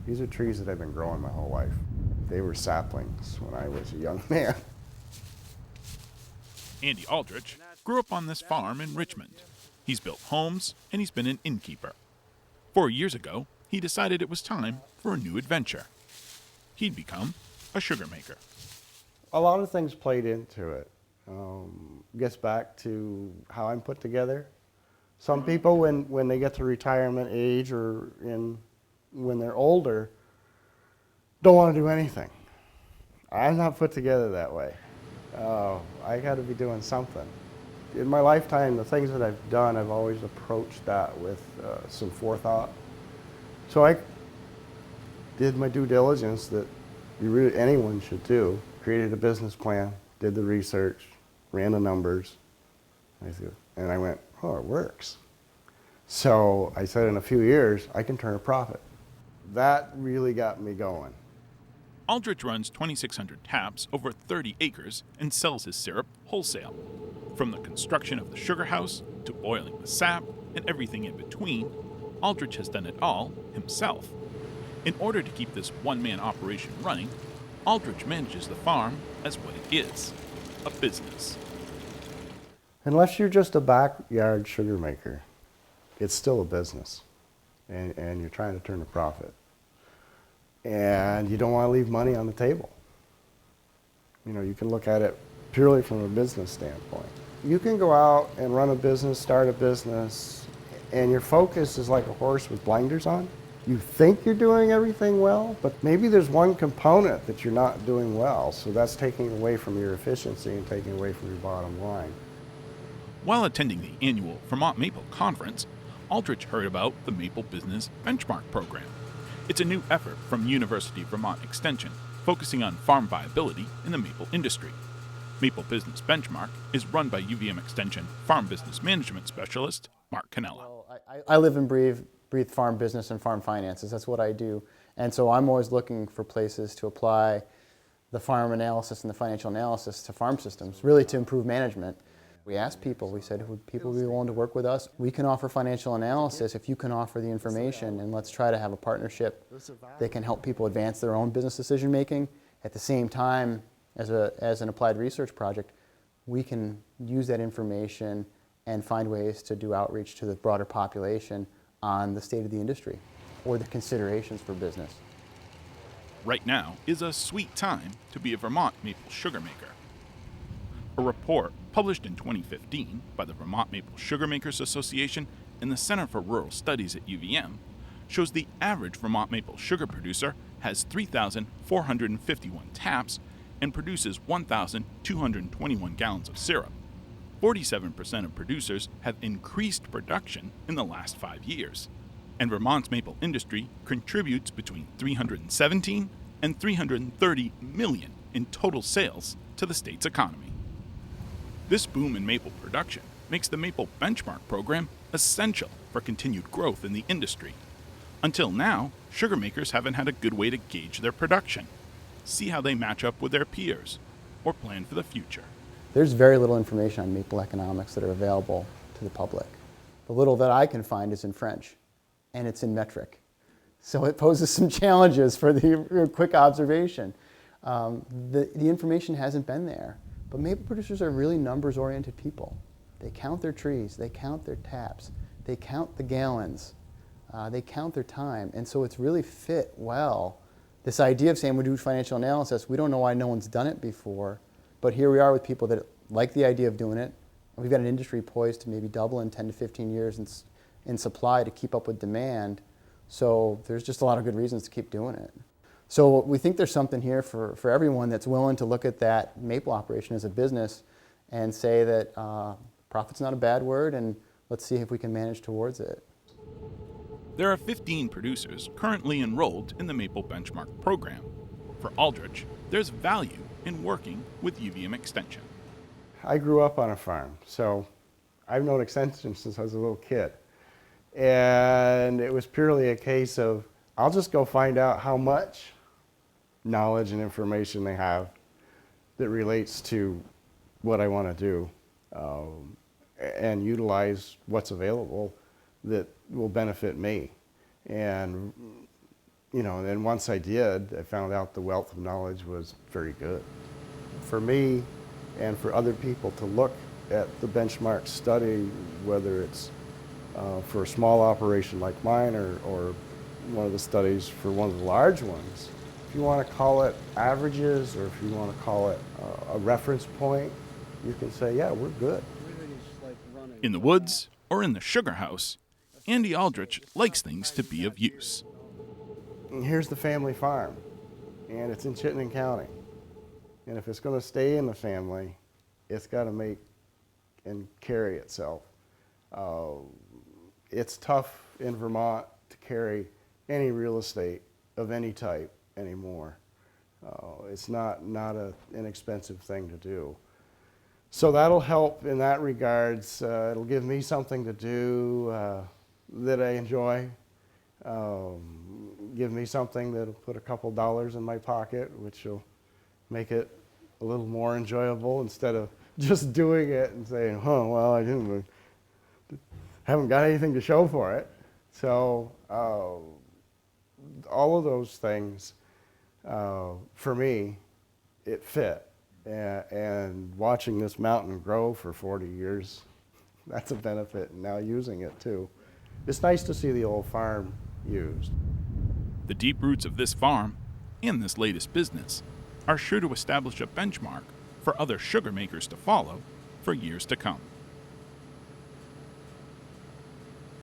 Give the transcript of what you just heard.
These are trees that I've been growing my whole life. They were saplings when I was a young man. Andy Aldrich grew up on this farm in Richmond. He's built homes and he's been an innkeeper. 4 years ago, he decided it was time for a new adventure. He'd become a sugar maker. A lot of things played into it. Gets back to how I'm put together. Some people, when they get to retirement age or when they're older, don't want to do anything. I'm not put together that way. I got to be doing something. In my lifetime, the things that I've done, I've always approached that with some forethought. So I did my due diligence that anyone should do. Created a business plan, did the research, ran the numbers, and I went, oh, it works. So I said in a few years, I can turn a profit. That really got me going. Aldrich runs 2,600 taps over 30 acres and sells his syrup wholesale. From the construction of the sugar house to boiling the sap and everything in between, Aldrich has done it all himself. In order to keep this one-man operation running, Aldrich manages the farm as what it is, a business. Unless you're just a backyard sugar maker, it's still a business, and you're trying to turn a profit. And you don't want to leave money on the table. You know, you can look at it purely from a business standpoint. You can go out and run a business, start a business, and your focus is like a horse with blinders on. You think you're doing everything well, but maybe there's one component that you're not doing well, so that's taking away from your efficiency and taking away from your bottom line. While attending the annual Vermont Maple Conference, Aldrich heard about the Maple Business Benchmark Program. It's a new effort from University of Vermont Extension, focusing on farm viability in the maple industry. Maple Business Benchmark is run by UVM Extension Farm Business Management Specialist Mark Cannella. Well, I live and breathe farm business and farm finances. That's what I do. And so I'm always looking for places to apply the farm analysis and the financial analysis to farm systems, really to improve management. We asked people, we said, would people be willing to work with us? We can offer financial analysis if you can offer the information, and let's try to have a partnership that can help people advance their own business decision making. At the same time, as an applied research project, we can use that information and find ways to do outreach to the broader population on the state of the industry or the considerations for business. Right now is a sweet time to be a Vermont maple sugar maker. A report published in 2015 by the Vermont Maple Sugar Makers Association and the Center for Rural Studies at UVM shows the average Vermont maple sugar producer has 3,451 taps and produces 1,221 gallons of syrup. 47% of producers have increased production in the last 5 years, and Vermont's maple industry contributes between $317 and $330 million in total sales to the state's economy. This boom in maple production makes the Maple Benchmark program essential for continued growth in the industry. Until now, sugar makers haven't had a good way to gauge their production, see how they match up with their peers, or plan for the future. There's very little information on maple economics that are available to the public. The little that I can find is in French, and it's in metric. So it poses some challenges for the quick observation. The information hasn't been there. But maple producers are really numbers-oriented people. They count their trees, they count their taps, they count the gallons, they count their time, and so it's really fit well. This idea of saying we do financial analysis, we don't know why no one's done it before, but here we are with people that like the idea of doing it, and we've got an industry poised to maybe double in 10 to 15 years in supply to keep up with demand, so there's just a lot of good reasons to keep doing it. So we think there's something here for everyone that's willing to look at that maple operation as a business and say that profit's not a bad word, and let's see if we can manage towards it. There are 15 producers currently enrolled in the Maple Benchmark program. For Aldrich, there's value in working with UVM Extension. I grew up on a farm, so I've known Extension since I was a little kid. And it was purely a case of, I'll just go find out how much knowledge and information they have that relates to what I want to do, and utilize what's available that will benefit me. And and then once I did, I found out the wealth of knowledge was very good. For me and for other people to look at the benchmark study, whether it's for a small operation like mine or one of the studies for one of the large ones, if you want to call it averages or if you want to call it a reference point, you can say, yeah, we're good. In the woods or in the sugar house, Andy Aldrich likes things to be of use. And here's the family farm, and it's in Chittenden County. And if it's going to stay in the family, it's got to make and carry itself. It's tough in Vermont to carry any real estate of any type anymore. It's not an inexpensive thing to do. So that'll help in that regards. It'll give me something to do that I enjoy. Give me something that'll put a couple dollars in my pocket, which will make it a little more enjoyable instead of just doing it and saying, well, I haven't got anything to show for it. So all of those things, for me, it fit. And watching this mountain grow for 40 years, that's a benefit, and now using it too. It's nice to see the old farm used. The deep roots of this farm and this latest business are sure to establish a benchmark for other sugar makers to follow for years to come.